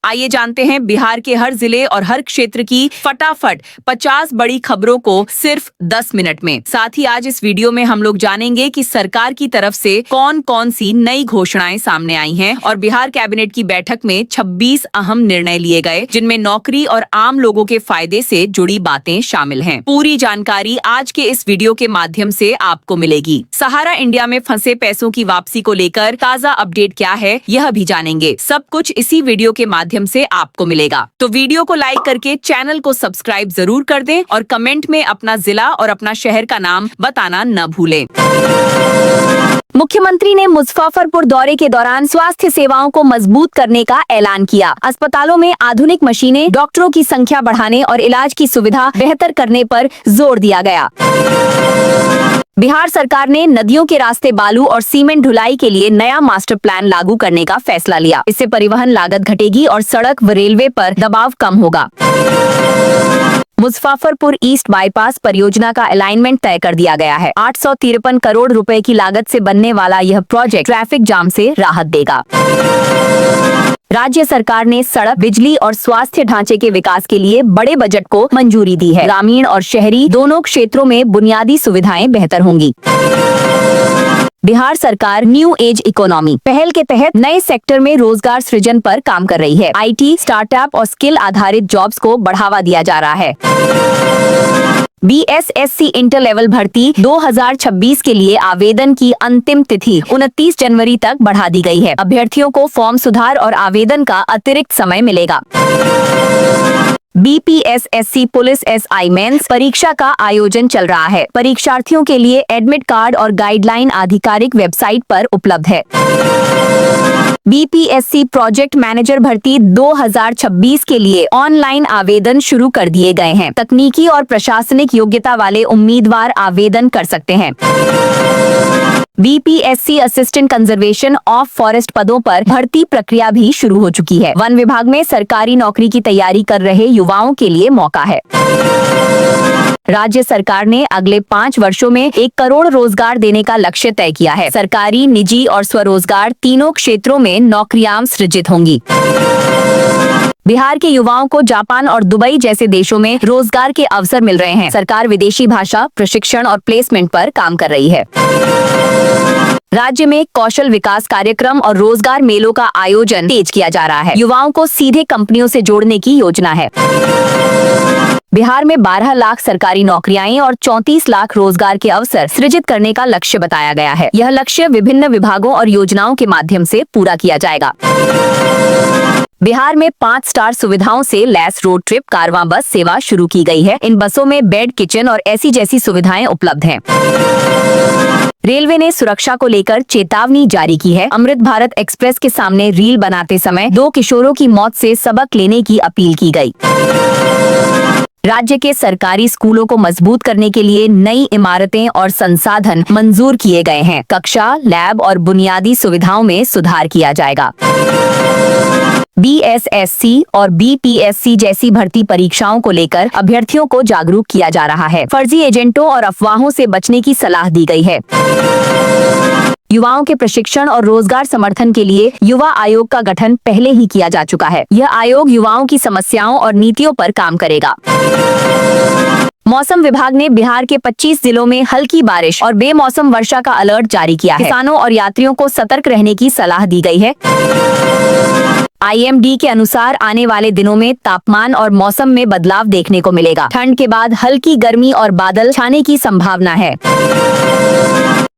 आइए जानते हैं बिहार के हर जिले और हर क्षेत्र की फटाफट 50 बड़ी खबरों को सिर्फ 10 मिनट में। साथ ही आज इस वीडियो में हम लोग जानेंगे कि सरकार की तरफ से कौन कौन सी नई घोषणाएं सामने आई हैं और बिहार कैबिनेट की बैठक में 26 अहम निर्णय लिए गए, जिनमें नौकरी और आम लोगों के फायदे से जुड़ी बातें शामिल हैं। पूरी जानकारी आज के इस वीडियो के माध्यम से आपको मिलेगी। सहारा इंडिया में फंसे पैसों की वापसी को लेकर ताजा अपडेट क्या है, यह भी जानेंगे। सब कुछ इसी वीडियो के माध्यम से आपको मिलेगा। तो वीडियो को लाइक करके चैनल को सब्सक्राइब जरूर कर दें और कमेंट में अपना जिला और अपना शहर का नाम बताना न भूलें। मुख्यमंत्री ने मुजफ्फरपुर दौरे के दौरान स्वास्थ्य सेवाओं को मजबूत करने का ऐलान किया। अस्पतालों में आधुनिक मशीनें, डॉक्टरों की संख्या बढ़ाने और इलाज की सुविधा बेहतर करने पर जोर दिया गया। बिहार सरकार ने नदियों के रास्ते बालू और सीमेंट ढुलाई के लिए नया मास्टर प्लान लागू करने का फैसला लिया। इससे परिवहन लागत घटेगी और सड़क व रेलवे पर दबाव कम होगा। मुजफ्फरपुर ईस्ट बाईपास परियोजना का अलाइनमेंट तय कर दिया गया है। 853 करोड़ रुपए की लागत से बनने वाला यह प्रोजेक्ट ट्रैफिक जाम से राहत देगा। राज्य सरकार ने सड़क, बिजली और स्वास्थ्य ढांचे के विकास के लिए बड़े बजट को मंजूरी दी है। ग्रामीण और शहरी दोनों क्षेत्रों में बुनियादी सुविधाएं बेहतर होंगी। बिहार सरकार न्यू एज इकोनॉमी पहल के तहत नए सेक्टर में रोजगार सृजन पर काम कर रही है। आईटी, स्टार्टअप और स्किल आधारित जॉब्स को बढ़ावा दिया जा रहा है। बीएसएससी इंटर लेवल भर्ती 2026 के लिए आवेदन की अंतिम तिथि 29 जनवरी तक बढ़ा दी गई है। अभ्यर्थियों को फॉर्म सुधार और आवेदन का अतिरिक्त समय मिलेगा। बीपीएसएससी पुलिस एसआई मेंस परीक्षा का आयोजन चल रहा है। परीक्षार्थियों के लिए एडमिट कार्ड और गाइडलाइन आधिकारिक वेबसाइट पर उपलब्ध है। बीपीएससी प्रोजेक्ट मैनेजर भर्ती 2026 के लिए ऑनलाइन आवेदन शुरू कर दिए गए हैं। तकनीकी और प्रशासनिक योग्यता वाले उम्मीदवार आवेदन कर सकते हैं। BPSC assistant conservation of forest पदों पर भर्ती प्रक्रिया भी शुरू हो चुकी है। वन विभाग में सरकारी नौकरी की तैयारी कर रहे युवाओं के लिए मौका है। राज्य सरकार ने अगले 5 वर्षों में 1 करोड़ रोजगार देने का लक्ष्य तय किया है। सरकारी, निजी और स्वरोजगार तीनों क्षेत्रों में नौकरियां सृजित होंगी। बिहार के युवाओं को जापान और दुबई जैसे देशों में रोजगार के अवसर मिल रहे हैं। सरकार विदेशी भाषा प्रशिक्षण और प्लेसमेंट पर काम कर रही है। राज्य में कौशल विकास कार्यक्रम और रोजगार मेलों का आयोजन तेज किया जा रहा है। युवाओं को सीधे कंपनियों से जोड़ने की योजना है। बिहार में 12 लाख सरकारी नौकरियां और 34 लाख रोजगार के अवसर सृजित करने का लक्ष्य बताया गया है। यह लक्ष्य विभिन्न विभागों और योजनाओं के माध्यम से पूरा किया जाएगा। बिहार में 5 स्टार सुविधाओं से लैस रोड ट्रिप कारवां बस सेवा शुरू की गई है। इन बसों में बेड, किचन और एसी जैसी सुविधाएं उपलब्ध हैं। रेलवे ने सुरक्षा को लेकर चेतावनी जारी की है। अमृत भारत एक्सप्रेस के सामने रील बनाते समय 2 किशोरों की मौत से सबक लेने की अपील की गई। राज्य के सरकारी स्कूलों को मजबूत करने के लिए नई इमारतें और संसाधन मंजूर किए गए हैं। कक्षा, लैब और बुनियादी सुविधाओं में सुधार किया जाएगा। बीएसएससी और बीपीएससी जैसी भर्ती परीक्षाओं को लेकर अभ्यर्थियों को जागरूक किया जा रहा है। फर्जी एजेंटों और अफवाहों से बचने की सलाह दी गई है। युवाओं के प्रशिक्षण और रोजगार समर्थन के लिए युवा आयोग का गठन पहले ही किया जा चुका है। यह आयोग युवाओं की समस्याओं और नीतियों पर काम करेगा। मौसम विभाग ने बिहार के 25 जिलों में हल्की बारिश और बेमौसम वर्षा का अलर्ट जारी किया है। किसानों और यात्रियों को सतर्क रहने की सलाह दी गई है। आईएमडी के अनुसार आने वाले दिनों में तापमान और मौसम में बदलाव देखने को मिलेगा। ठंड के बाद हल्की गर्मी और बादल छाने की संभावना है।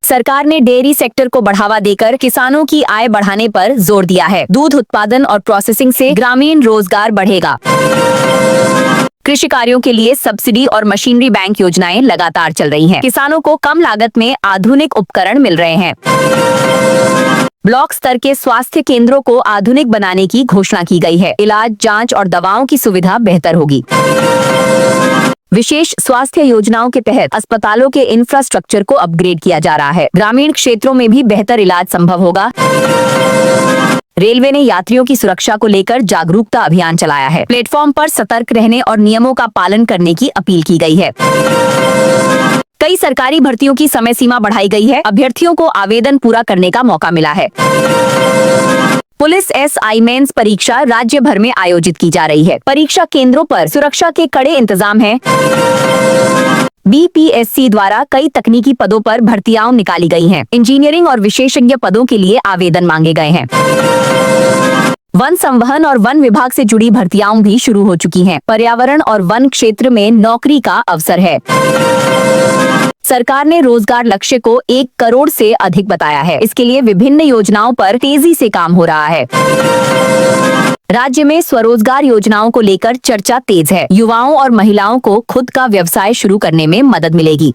सरकार ने डेयरी सेक्टर को बढ़ावा देकर किसानों की आय बढ़ाने पर जोर दिया है। दूध उत्पादन और प्रोसेसिंग से ग्रामीण रोजगार बढ़ेगा। कृषि कार्यों के लिए सब्सिडी और मशीनरी बैंक योजनाएं लगातार चल रही हैं। किसानों को कम लागत में आधुनिक उपकरण मिल रहे हैं। ब्लॉक स्तर के स्वास्थ्य केंद्रों को आधुनिक बनाने की घोषणा की गई है। इलाज, जांच और दवाओं की सुविधा बेहतर होगी। विशेष स्वास्थ्य योजनाओं के तहत अस्पतालों के इंफ्रास्ट्रक्चर को अपग्रेड किया जा रहा है। ग्रामीण क्षेत्रों में भी बेहतर इलाज संभव होगा। रेलवे ने यात्रियों की सुरक्षा को लेकर जागरूकता अभियान चलाया है। प्लेटफॉर्म पर सतर्क रहने और नियमों का पालन करने की अपील की गई है। कई सरकारी भर्तियों की समय सीमा बढ़ाई गई है। अभ्यर्थियों को आवेदन पूरा करने का मौका मिला है। पुलिस SI मेंस परीक्षा राज्य भर में आयोजित की जा रही है। परीक्षा केंद्रों पर सुरक्षा के कड़े इंतजाम हैं। BPSC द्वारा कई तकनीकी पदों पर भर्तियां निकाली गई हैं। इंजीनियरिंग और विशेषज्ञ पदों के लिए आवेदन मांगे गए हैं। वन संवहन और वन विभाग से जुड़ी भर्तियां भी शुरू हो चुकी हैं। पर्यावरण और वन क्षेत्र में नौकरी का अवसर है। सरकार ने रोजगार लक्ष्य को 1 करोड़ से अधिक बताया है। इसके लिए विभिन्न योजनाओं पर तेजी से काम हो रहा है। राज्य में स्वरोजगार योजनाओं को लेकर चर्चा तेज है। युवाओं और महिलाओं को खुद का व्यवसाय शुरू करने में मदद मिलेगी।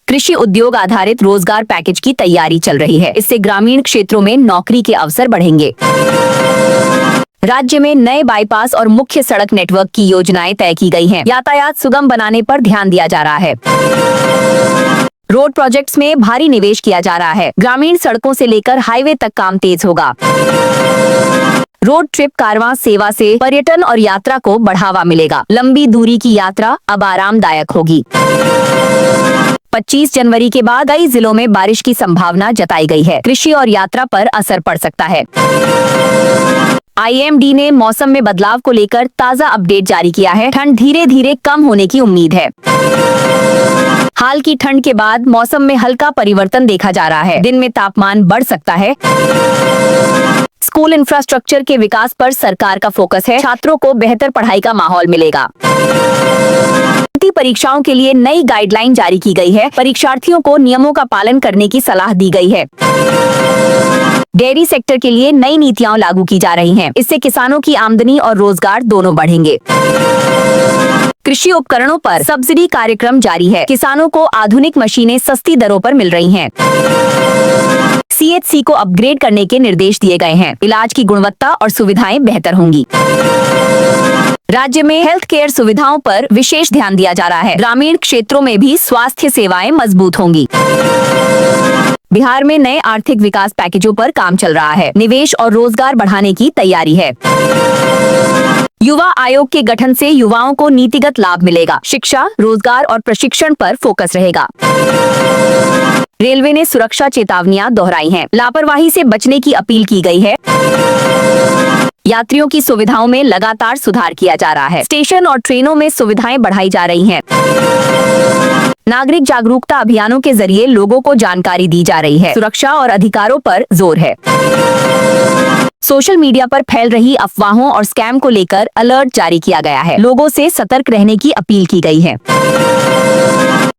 कृषि उद्योग आधारित रोजगार पैकेज की तैयारी चल रही है। इससे ग्रामीण क्षेत्रों में नौकरी के अवसर बढ़ेंगे। राज्य में नए बाईपास और मुख्य सड़क नेटवर्क की योजनाएं तय की गई हैं। यातायात सुगम बनाने पर ध्यान दिया जा रहा है। रोड प्रोजेक्ट्स में भारी निवेश किया जा रहा है। ग्रामीण सड़कों से लेकर हाईवे तक काम तेज होगा। रोड ट्रिप कारवां सेवा से पर्यटन और यात्रा को बढ़ावा मिलेगा। लंबी दूरी की यात्रा अब आरामदायक होगी। 25 जनवरी के बाद कई जिलों में बारिश की संभावना जताई गई है। कृषि और यात्रा पर असर पड़ सकता है। IMD ने मौसम में बदलाव को लेकर ताज़ा अपडेट जारी किया है। ठंड धीरे धीरे कम होने की उम्मीद है। हाल की ठंड के बाद मौसम में हल्का परिवर्तन देखा जा रहा है। दिन में तापमान बढ़ सकता है। स्कूल इंफ्रास्ट्रक्चर के विकास पर सरकार का फोकस है। छात्रों को बेहतर पढ़ाई का माहौल मिलेगा। परीक्षाओं के लिए नई गाइडलाइन जारी की गई है। परीक्षार्थियों को नियमों का पालन करने की सलाह दी गई है। डेयरी सेक्टर के लिए नई नीतियां लागू की जा रही हैं। इससे किसानों की आमदनी और रोजगार दोनों बढ़ेंगे। कृषि उपकरणों पर सब्सिडी कार्यक्रम जारी है। किसानों को आधुनिक मशीनें सस्ती दरों पर मिल रही हैं। CHC को अपग्रेड करने के निर्देश दिए गए हैं। इलाज की गुणवत्ता और सुविधाएं बेहतर होंगी। राज्य में हेल्थ केयर सुविधाओं पर विशेष ध्यान दिया जा रहा है। ग्रामीण क्षेत्रों में भी स्वास्थ्य सेवाएं मजबूत होंगी। बिहार में नए आर्थिक विकास पैकेजों पर काम चल रहा है। निवेश और रोजगार बढ़ाने की तैयारी है। युवा आयोग के गठन से युवाओं को नीतिगत लाभ मिलेगा। शिक्षा, रोजगार और प्रशिक्षण पर फोकस रहेगा। रेलवे ने सुरक्षा चेतावनियां दोहराई हैं। लापरवाही से बचने की अपील की गई है। यात्रियों की सुविधाओं में लगातार सुधार किया जा रहा है। स्टेशन और ट्रेनों में सुविधाएं बढ़ाई जा रही हैं। नागरिक जागरूकता अभियानों के जरिए लोगों को जानकारी दी जा रही है। सुरक्षा और अधिकारों पर जोर है। सोशल मीडिया पर फैल रही अफवाहों और स्कैम को लेकर अलर्ट जारी किया गया है। लोगों से सतर्क रहने की अपील की गई है।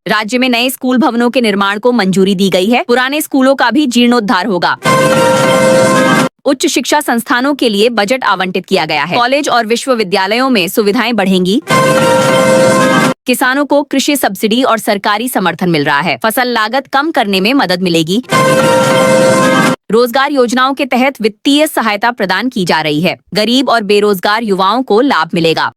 राज्य में नए स्कूल भवनों के निर्माण को मंजूरी दी गई है। पुराने स्कूलों का भी जीर्णोद्धार होगा। उच्च शिक्षा संस्थानों के लिए बजट आवंटित किया गया है। कॉलेज और विश्वविद्यालयों में सुविधाएं बढ़ेंगी। किसानों को कृषि सब्सिडी और सरकारी समर्थन मिल रहा है। फसल लागत कम करने में मदद मिलेगी। रोजगार योजनाओं के तहत वित्तीय सहायता प्रदान की जा रही है। गरीब और बेरोजगार युवाओं को लाभ मिलेगा।